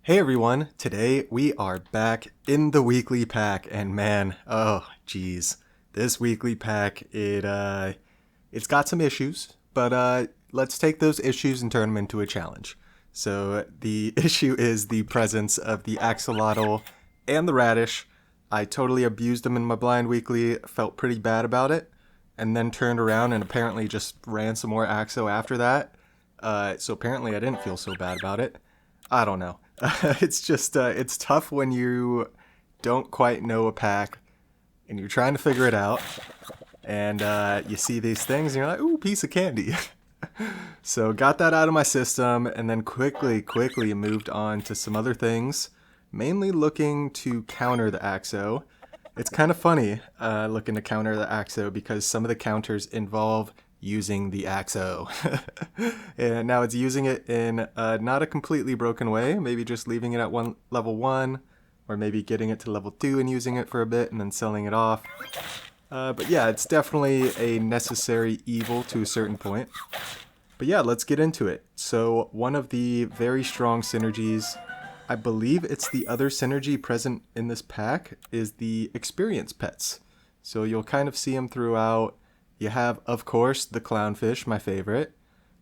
Hey everyone, today we are back in the weekly pack, and man, oh geez, this weekly pack, it's got some issues, but let's take those issues and turn them into a challenge. So the issue is the presence of the axolotl and the radish. I totally abused them in my blind weekly, felt pretty bad about it, and then turned around and apparently just ran some more axo after that. So apparently I didn't feel so bad about it. I don't know. It's just it's tough when you don't quite know a pack and you're trying to figure it out, and you see these things and you're like, ooh, piece of candy. So got that out of my system, and then quickly moved on to some other things, mainly looking to counter the Axo. It's kind of funny looking to counter the Axo because some of the counters involve using the Axo. And now it's using it in not a completely broken way, maybe just leaving it at level 1, or maybe getting it to level 2 and using it for a bit and then selling it off. But yeah, it's definitely a necessary evil to a certain point. But yeah, let's get into it. So one of the very strong synergies, I believe it's the other synergy present in this pack, is the experience pets. So you'll kind of see them throughout. You have, of course, the clownfish, my favorite.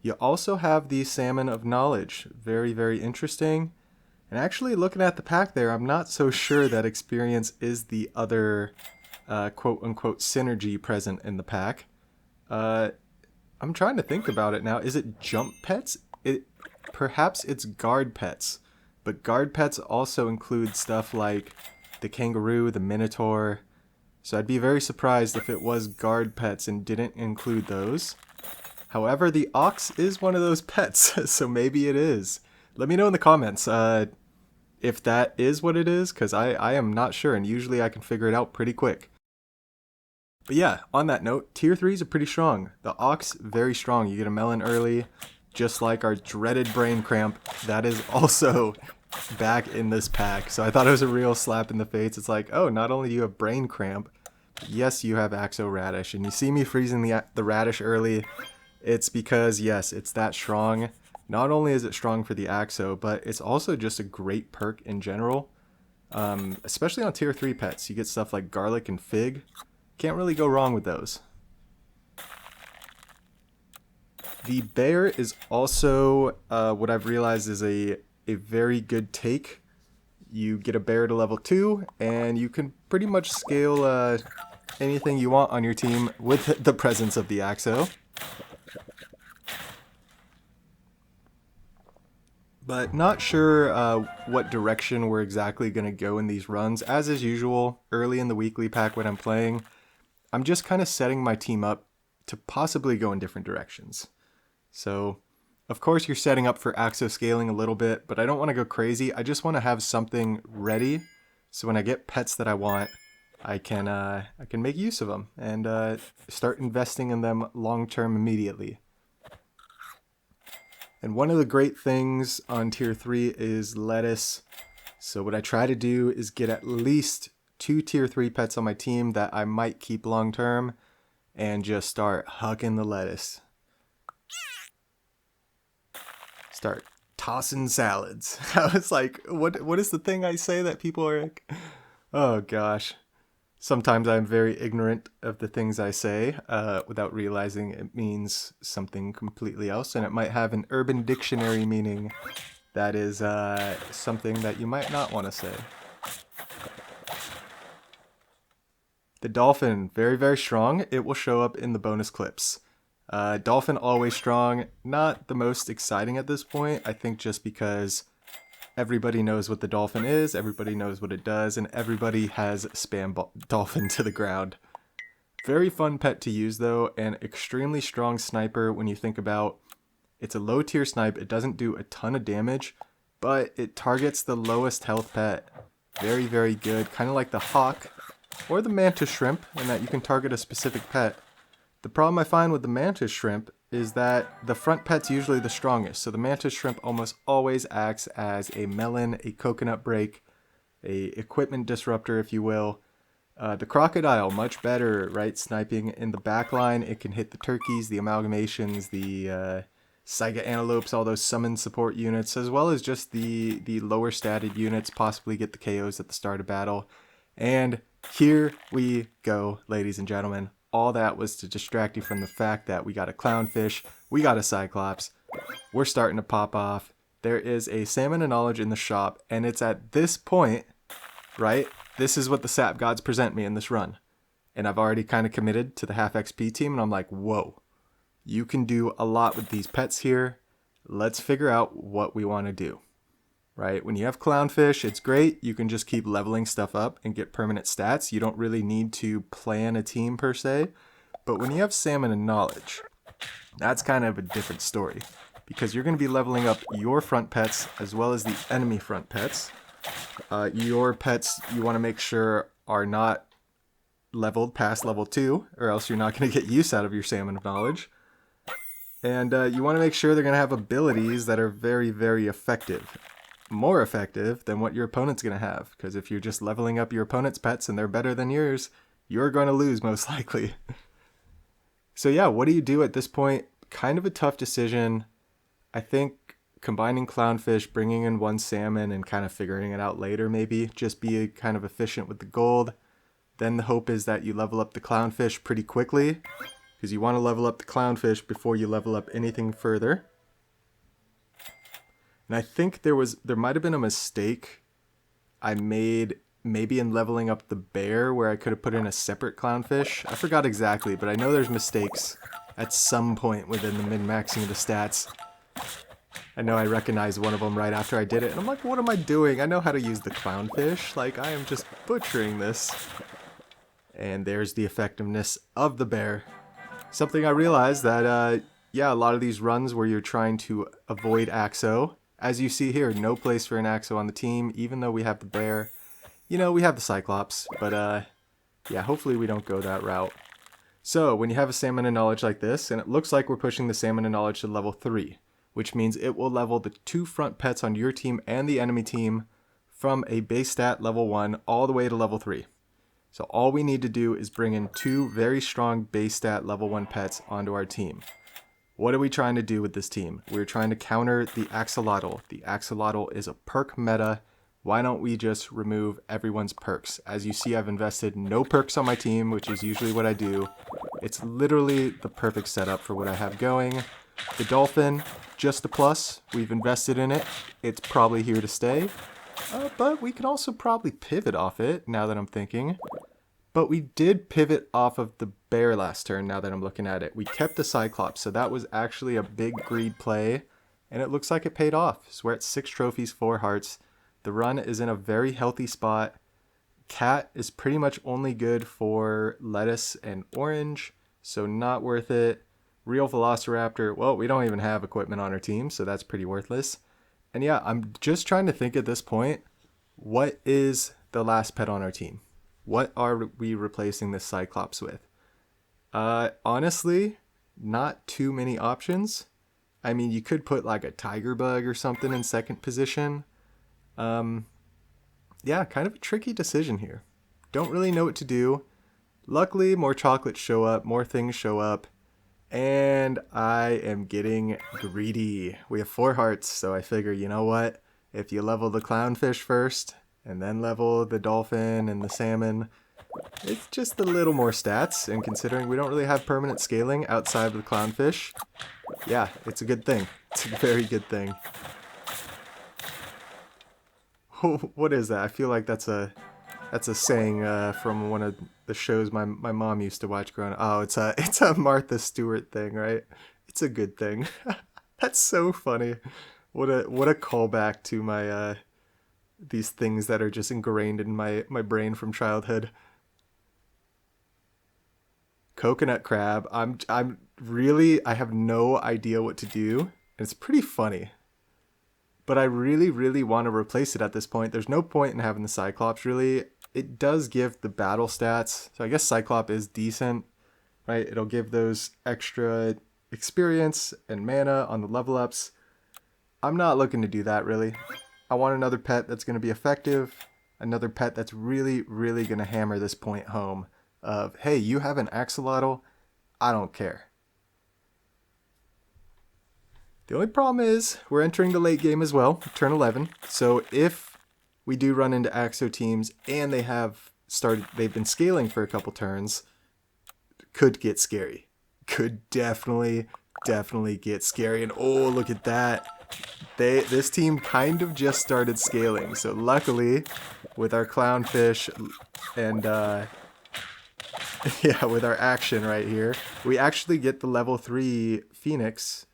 You also have the salmon of knowledge. Very interesting. And actually, looking at the pack there, I'm not so sure that experience is the other quote-unquote synergy present in the pack. I'm trying to think about it now. Is it jump pets? Perhaps it's guard pets. But guard pets also include stuff like the kangaroo, the minotaur. So I'd be very surprised if it was guard pets and didn't include those. However, the ox is one of those pets, so maybe it is. Let me know in the comments if that is what it is, because I am not sure, and usually I can figure it out pretty quick. But yeah, on that note, tier 3s are pretty strong. The ox, very strong. You get a melon early, just like our dreaded brain cramp. That is also back in this pack. So I thought it was a real slap in the face. It's like, oh, not only do you have brain cramp, yes, you have Axo Radish. And you see me freezing the Radish early, it's because, yes, it's that strong. Not only is it strong for the Axo, but it's also just a great perk in general. Especially on tier 3 pets. You get stuff like garlic and fig. Can't really go wrong with those. The bear is also what I've realized is a very good take. You get a bear to level 2, and you can pretty much scale anything you want on your team with the presence of the Axo. But not sure what direction we're exactly going to go in these runs. As is usual, early in the weekly pack when I'm playing, I'm just kind of setting my team up to possibly go in different directions. So, of course, you're setting up for Axo scaling a little bit, but I don't want to go crazy. I just want to have something ready, so when I get pets that I want, I can make use of them and start investing in them long term immediately. And one of the great things on tier 3 is lettuce. So what I try to do is get at least 2 tier 3 pets on my team that I might keep long term, and just start hucking the lettuce. Start tossing salads. I was like, what is the thing I say that people are like, oh gosh. Sometimes I'm very ignorant of the things I say without realizing it means something completely else, and it might have an urban dictionary meaning that is something that you might not want to say. The dolphin, very strong. It will show up in the bonus clips. Dolphin always strong, not the most exciting at this point, I think just because everybody knows what the dolphin is, everybody knows what it does, and everybody has spam dolphin to the ground. Very fun pet to use though, and extremely strong sniper when you think about it's a low tier snipe, it doesn't do a ton of damage, but it targets the lowest health pet. Very good, kind of like the hawk or the mantis shrimp in that you can target a specific pet. The problem I find with the mantis shrimp is that the front pet's usually the strongest, so the mantis shrimp almost always acts as a melon, a coconut break, a equipment disruptor, if you will. The crocodile, much better, right? Sniping in the back line, it can hit the turkeys, the amalgamations, the Saiga Antelopes, all those summon support units, as well as just the lower statted units possibly get the KOs at the start of battle. And here we go, ladies and gentlemen. All that was to distract you from the fact that we got a Clownfish, we got a Cyclops, we're starting to pop off. There is a Salmon of Knowledge in the shop, and it's at this point, right? This is what the Sap Gods present me in this run. And I've already kind of committed to the half XP team, and I'm like, whoa. You can do a lot with these pets here. Let's figure out what we want to do, right? When you have Clownfish, it's great. You can just keep leveling stuff up and get permanent stats. You don't really need to plan a team per se. But when you have Salmon and Knowledge, that's kind of a different story because you're going to be leveling up your front pets as well as the enemy front pets. Your pets, you want to make sure are not leveled past level 2 or else you're not going to get use out of your Salmon of Knowledge. And you want to make sure they're going to have abilities that are very, very effective. More effective than what your opponent's going to have. Because if you're just leveling up your opponent's pets and they're better than yours, you're going to lose most likely. So yeah, what do you do at this point? Kind of a tough decision. I think combining Clownfish, bringing in one Salmon, and kind of figuring it out later maybe. Just be kind of efficient with the gold. Then the hope is that you level up the Clownfish pretty quickly. Because you want to level up the Clownfish before you level up anything further. And I think there might have been a mistake I made maybe in leveling up the bear where I could have put in a separate Clownfish. I forgot exactly, but I know there's mistakes at some point within the min-maxing of the stats. I know I recognized one of them right after I did it, and I'm like, what am I doing? I know how to use the Clownfish. Like, I am just butchering this. And there's the effectiveness of the bear. Something I realized that, yeah, a lot of these runs where you're trying to avoid Axo, as you see here, no place for an Axo on the team, even though we have the bear. You know, we have the Cyclops, but, yeah, hopefully we don't go that route. So, when you have a Salmon of Knowledge like this, and it looks like we're pushing the Salmon of Knowledge to level 3, which means it will level the 2 front pets on your team and the enemy team from a base stat level 1 all the way to level 3. So all we need to do is bring in 2 very strong base stat level 1 pets onto our team. What are we trying to do with this team? We're trying to counter the Axolotl. The Axolotl is a perk meta. Why don't we just remove everyone's perks? As you see, I've invested no perks on my team, which is usually what I do. It's literally the perfect setup for what I have going. The Dolphin, just a plus. We've invested in it. It's probably here to stay. But we can also probably pivot off it, now that I'm thinking. But we did pivot off of the bear last turn, now that I'm looking at it. We kept the Cyclops, so that was actually a big greed play. And it looks like it paid off. So we're at 6 trophies, 4 hearts. The run is in a very healthy spot. Cat is pretty much only good for lettuce and orange, so not worth it. Real Velociraptor, well, we don't even have equipment on our team, so that's pretty worthless. And yeah, I'm just trying to think at this point, what is the last pet on our team? What are we replacing this Cyclops with? Honestly, not too many options. I mean, you could put like a Tiger Bug or something in second position. Yeah, kind of a tricky decision here. Don't really know what to do. Luckily, more chocolates show up, more things show up. And I am getting greedy. We have 4 hearts, so I figure, you know what? If you level the Clownfish first, and then level the Dolphin and the Salmon, it's just a little more stats. And considering we don't really have permanent scaling outside of the Clownfish, yeah, it's a good thing. It's a very good thing. What is that? I feel like that's a saying from one of the shows my mom used to watch growing up. Oh, it's a Martha Stewart thing, right? It's a good thing. That's so funny. What a callback to my these things that are just ingrained in my brain from childhood. Coconut crab. I'm really, I have no idea what to do. It's pretty funny. But I really, really want to replace it at this point. There's no point in having the Cyclops, really. It does give the battle stats. So I guess Cyclops is decent, right? It'll give those extra experience and mana on the level ups. I'm not looking to do that, really. I want another pet that's going to be effective. Another pet that's really, really going to hammer this point home of, hey, you have an Axolotl? I don't care. The only problem is we're entering the late game as well, turn 11. So if we do run into Axo teams and they've been scaling for a couple turns, could get scary. Could definitely get scary. And oh, look at that. This team kind of just started scaling. So luckily, with our clownfish and yeah, with our action right here, we actually get the level 3 Phoenix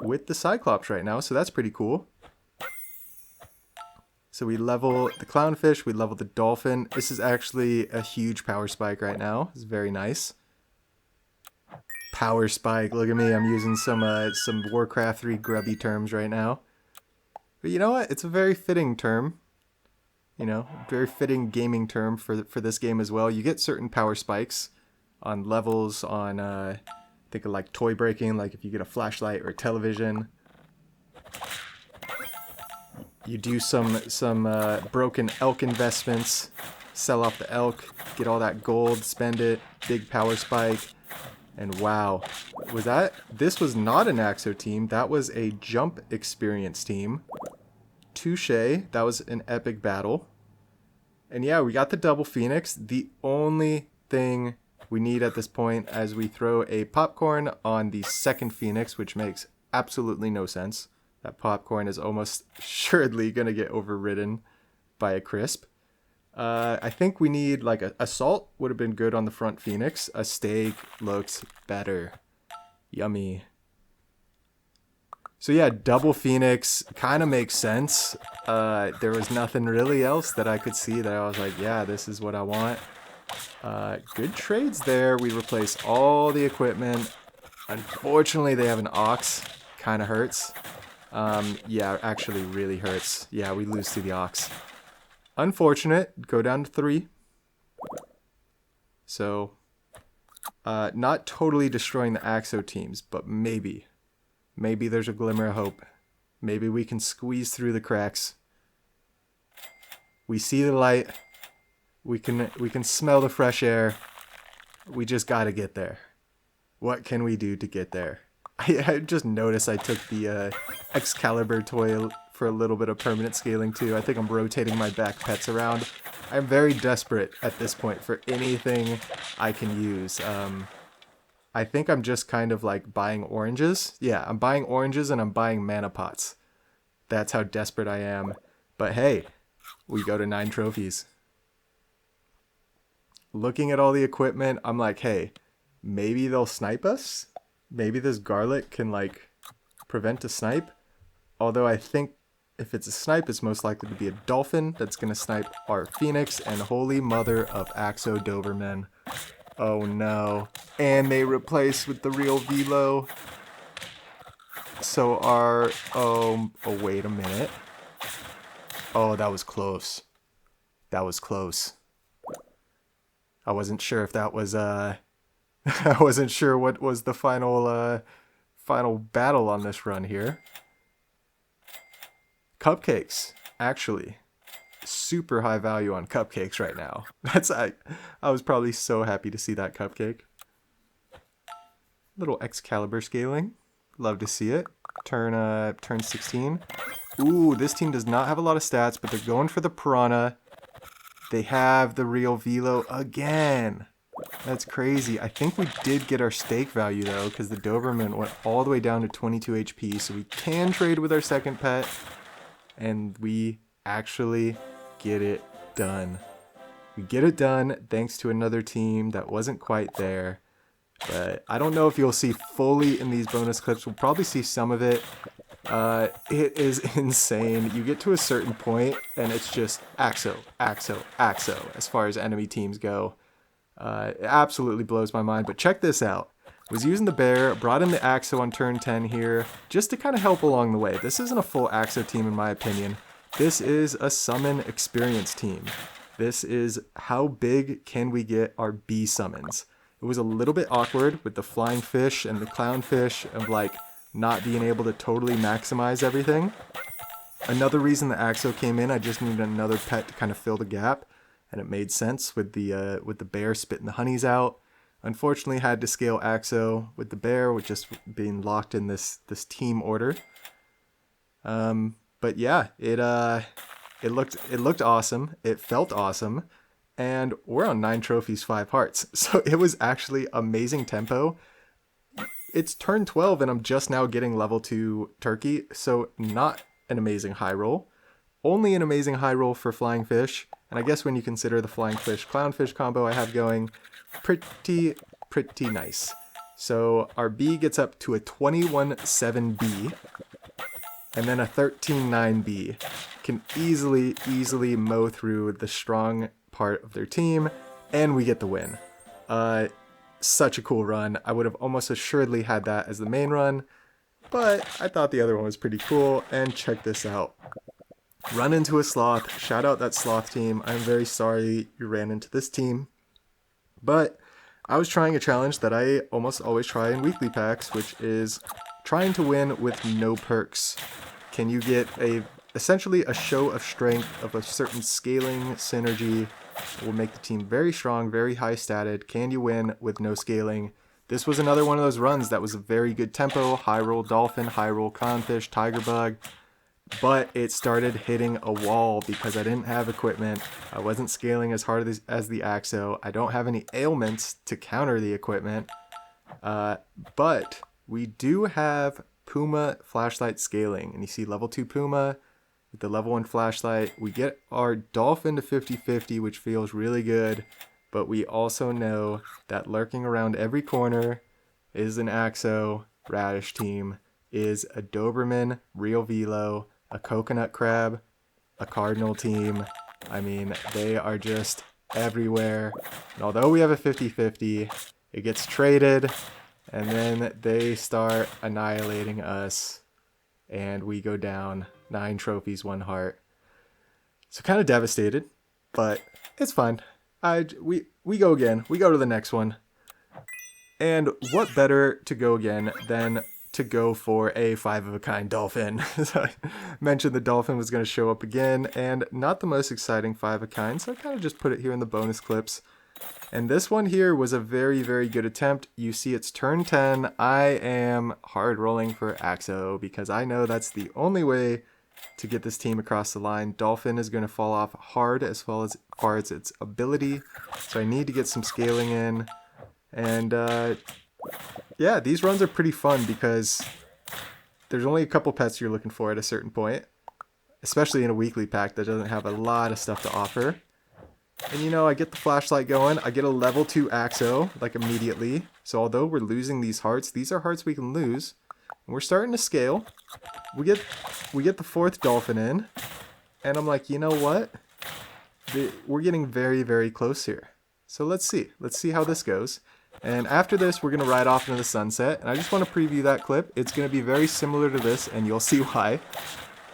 with the Cyclops right now, so that's pretty cool. So we level the clownfish, we level the dolphin. This is actually a huge power spike right now. It's very nice. Power spike, look at me, I'm using some Warcraft 3 grubby terms right now. But you know what? It's a very fitting term. You know, very fitting gaming term for this game as well. You get certain power spikes on levels on think of like toy breaking, like if you get a flashlight or a television. You do some broken elk investments, sell off the elk, get all that gold, spend it, big power spike, and wow. This was not an Axo team, that was a jump experience team. Touche, that was an epic battle. And yeah, we got the double Phoenix. The only thing we need at this point as we throw a popcorn on the second Phoenix, which makes absolutely no sense. That popcorn is almost assuredly going to get overridden by a crisp. I think we need like a salt would have been good on the front Phoenix. A steak looks better. Yummy. So yeah, double Phoenix kind of makes sense. There was nothing really else that I could see that I was like, yeah, this is what I want. Good trades there. We replace all the equipment. Unfortunately, they have an ox. Kind of hurts. Yeah, actually really hurts. Yeah, we lose to the ox. Unfortunate. Go down to 3. So, not totally destroying the Axo teams, but maybe. Maybe there's a glimmer of hope. Maybe we can squeeze through the cracks. We see the light. We can smell the fresh air. We just gotta get there. What can we do to get there? I just noticed I took the Excalibur toy for a little bit of permanent scaling too. I think I'm rotating my back pets around. I'm very desperate at this point for anything I can use. I think I'm just kind of like buying oranges. Yeah, I'm buying oranges and I'm buying mana pots. That's how desperate I am. But hey, we go to 9 trophies. Looking at all the equipment, I'm like, hey, maybe they'll snipe us? Maybe this garlic can like prevent a snipe? Although I think if it's a snipe, it's most likely to be a dolphin that's going to snipe our Phoenix, and holy mother of Axo Doberman. Oh no. And they replace with the real Velo. So oh wait a minute. Oh, that was close. That was close. I wasn't sure if that was I wasn't sure what was the final battle on this run here. Cupcakes, actually. Super high value on cupcakes right now. I was probably so happy to see that cupcake. Little Excalibur scaling. Love to see it. Turn 16. Ooh, this team does not have a lot of stats, but they're going for the Piranha. They have the real Velo again. That's crazy. I think we did get our stake value though, because the Doberman went all the way down to 22 HP, so we can trade with our second pet, and we actually get it done. We get it done thanks to another team that wasn't quite there. But I don't know if you'll see fully in these bonus clips. We'll probably see some of it. It is insane. You get to a certain point and it's just Axo, Axo, Axo as far as enemy teams go. It absolutely blows my mind. But check this out. Was using the bear, brought in the Axo on turn 10 here just to kind of help along the way. This isn't a full Axo team in my opinion. This is a summon experience team. This is how big can we get our bee summons. It was a little bit awkward with the flying fish and the clownfish of like not being able to totally maximize everything. Another reason the Axo came in, I just needed another pet to kind of fill the gap, and it made sense with the bear spitting the honeys out. Unfortunately, had to scale Axo with the bear, with just being locked in this team order. But yeah, it looked awesome. It felt awesome, and we're on 9 trophies, 5 hearts. So it was actually amazing tempo. It's turn 12, and I'm just now getting level 2 turkey, so not an amazing high roll. Only an amazing high roll for flying fish, and I guess when you consider the flying fish clownfish combo I have going, pretty nice. So our B gets up to a 21-7B, and then a 13-9B. Can easily mow through the strong part of their team, and we get the win. Such a cool run. I would have almost assuredly had that as the main run, but I thought the other one was pretty cool, and check this out. Run into a sloth. Shout out that sloth team. I'm very sorry you ran into this team, but I was trying a challenge that I almost always try in weekly packs, which is trying to win with no perks. Can you get essentially a show of strength of a certain scaling synergy that will make the team very strong, very high statted? Can you win with no scaling? This was another one of those runs that was a very good tempo, high roll dolphin, high roll clownfish, tiger bug, but it started hitting a wall because I didn't have equipment. I wasn't scaling as hard as the Axo. I don't have any ailments to counter the equipment, but we do have Puma flashlight scaling, and you see level 2 Puma with the level 1 flashlight. We get our dolphin to 50-50, which feels really good, but we also know that lurking around every corner is an Axo Radish team, is a Doberman Real Velo, a coconut crab, a cardinal team. I mean, they are just everywhere. And although we have a 50-50, it gets traded, and then they start annihilating us, and we go down 9 trophies, 1 heart. So kind of devastated, but it's fine. We go again. We go to the next one. And what better to go again than to go for a 5-of-a-kind dolphin. I mentioned the dolphin was going to show up again, and not the most exciting 5-of-a-kind, so I kind of just put it here in the bonus clips. And this one here was a very good attempt. You see it's turn 10. I am hard rolling for Axo because I know that's the only way to get this team across the line. Dolphin is going to fall off hard as far as its ability, so I need to get some scaling in. And yeah, these runs are pretty fun because there's only a couple pets you're looking for at a certain point, especially in a weekly pack that doesn't have a lot of stuff to offer. And you know, I get the flashlight going, I get a level 2 Axo, like immediately. So although we're losing these hearts, these are hearts we can lose. And we're starting to scale. We get the 4th dolphin in, and I'm like, you know what? We're getting very close here. So let's see how this goes. And after this, we're going to ride off into the sunset. And I just want to preview that clip. It's going to be very similar to this, and you'll see why.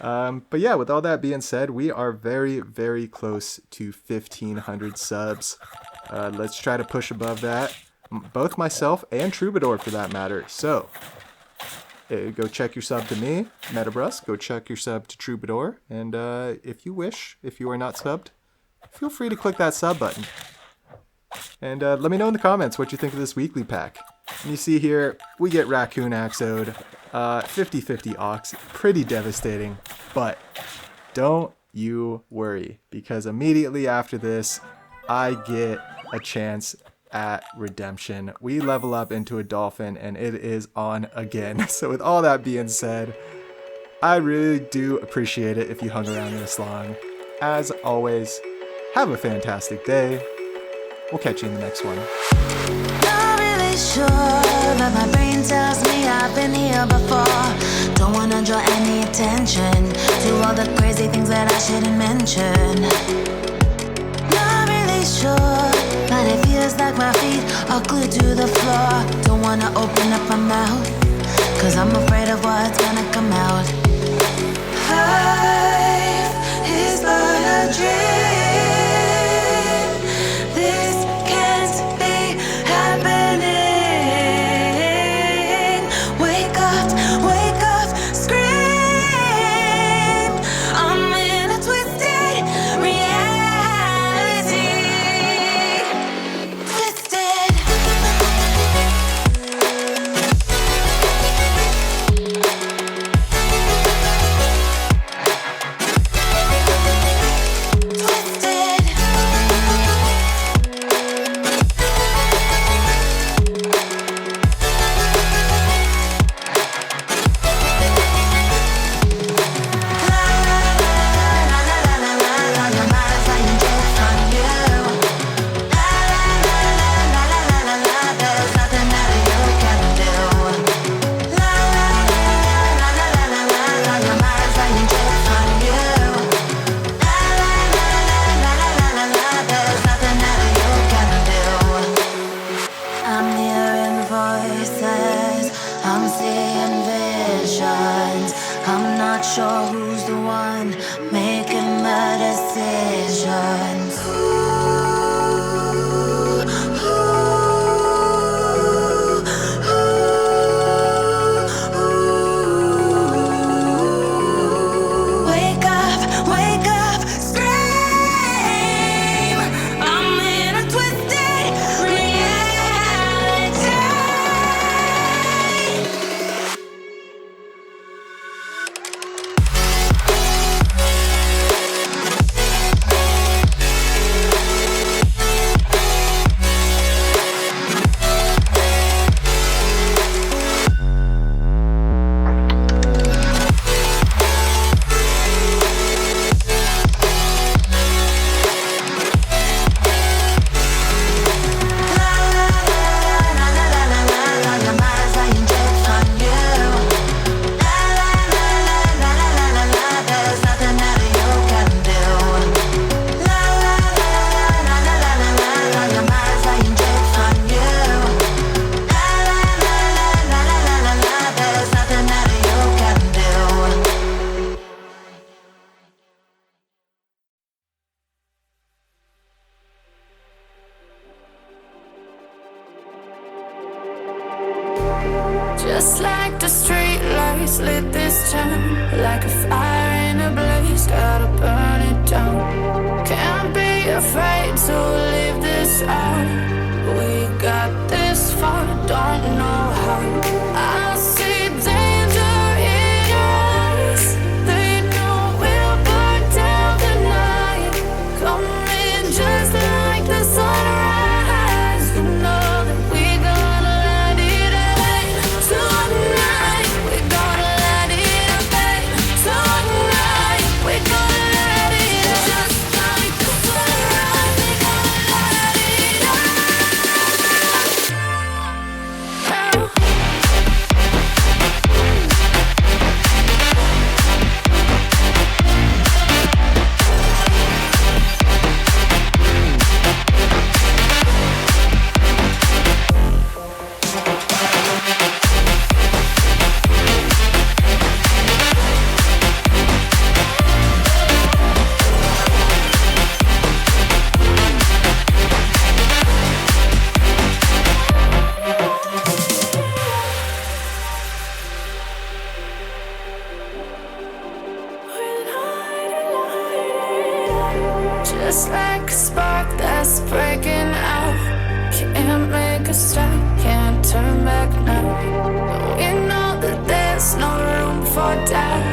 But yeah, with all that being said, we are very close to 1,500 subs. Let's try to push above that. Both myself and Troubadour, for that matter. So, go check your sub to me, Brusk. Go check your sub to Troubadour. And if you wish, if you are not subbed, feel free to click that sub button. And let me know in the comments what you think of this weekly pack. And you see here, we get Raccoon Axo'd, 50-50 Ox, pretty devastating, but don't you worry, because immediately after this, I get a chance at redemption. We level up into a dolphin, and it is on again. So with all that being said, I really do appreciate it if you hung around this long. As always, have a fantastic day. We'll catch you in the next one. Not really sure, but my brain tells me I've been here before. Don't wanna draw any attention to all the crazy things that I shouldn't mention. Not really sure, but it feels like my feet are glued to the floor. Don't wanna open up my mouth, cause I'm afraid of what's gonna come out. Life is but a dream. Twisted. Just like the street lights lit this town, like a fire in a blaze, gotta burn it down. Can't be afraid to leave this out. We got this far, don't know how. I see danger in your eyes. They know we'll burn down the night. Coming just like the sunrise. You know that we gonna let it rain. Tonight we gonna let it rain. Tonight we gonna let it rain. Just like the sunrise, we gonna let it rain. Just like a spark that's breaking out. Can't make a stop, can't turn back now. We know that there's no room for doubt.